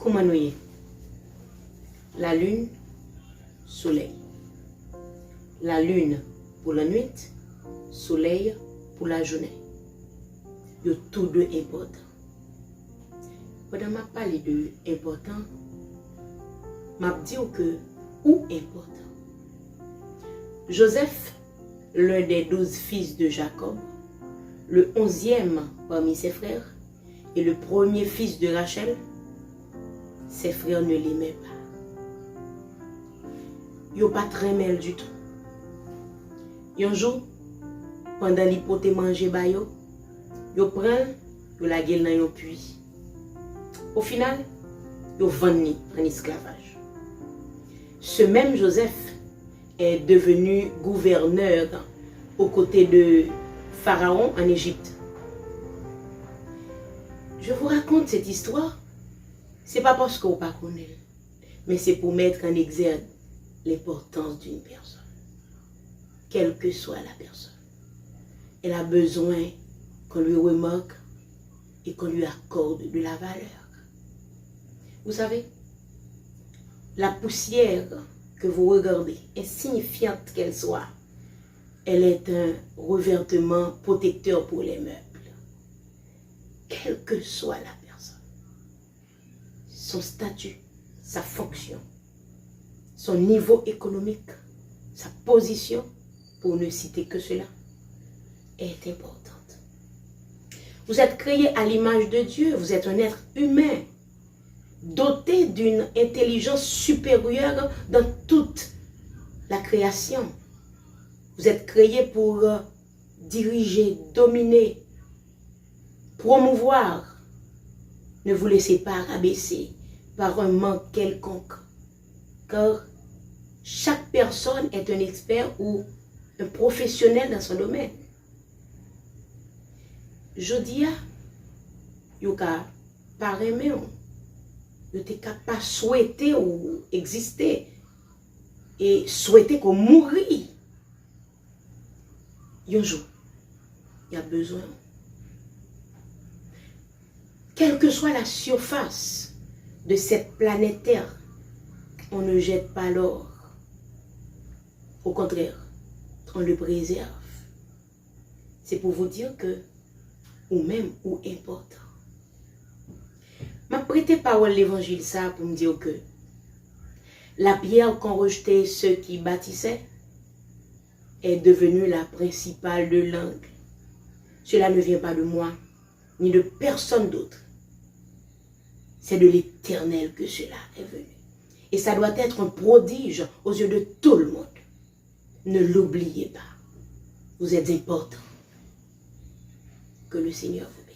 Comment nous y est? La lune, soleil. La lune pour la nuit, soleil pour la journée. Ils sont tous deux importants. Pendant que je parle de important, je dis que ou important. Joseph, l'un des 12 fils de Jacob, le 11e parmi ses frères, et le premier fils de Rachel, ses frères ne l'aimaient pas. Ils n'ont pas très mal du tout. Un jour, pendant l'hypothèse manger, ils prennent la gueule dans un puits. Au final, ils vendent en esclavage. Ce même Joseph est devenu gouverneur aux côtés de Pharaon en Égypte. Je vous raconte cette histoire, c'est pas parce qu'on ne pas connaît, mais c'est pour mettre en exergue l'importance d'une personne. Quelle que soit la personne, elle a besoin qu'on lui remarque et qu'on lui accorde de la valeur. Vous savez, la poussière que vous regardez, insignifiante qu'elle soit, elle est un revêtement protecteur pour les meubles. Quelle que soit la personne, son statut, sa fonction, son niveau économique, sa position, pour ne citer que cela, est importante. Vous êtes créé à l'image de Dieu, vous êtes un être humain, doté d'une intelligence supérieure dans toute la création. Vous êtes créé pour diriger, dominer, promouvoir. Ne vous laissez pas rabaisser par un manque quelconque, car chaque personne est un expert ou un professionnel dans son domaine. Je dis, vous n'avez pas aimé, vous n'avez pas souhaité ou exister et souhaiter qu'on mourit. Un jour, il y a besoin. Quelle que soit la surface de cette planète Terre, on ne jette pas l'or. Au contraire, on le préserve. C'est pour vous dire que, ou même, ou important. M'a prêté parole l'évangile ça pour me dire que la pierre qu'ont rejeté ceux qui bâtissaient est devenue la principale de l'angle. Cela ne vient pas de moi, ni de personne d'autre. C'est de l'Éternel que cela est venu. Et ça doit être un prodige aux yeux de tout le monde. Ne l'oubliez pas. Vous êtes important. Que le Seigneur vous bénisse.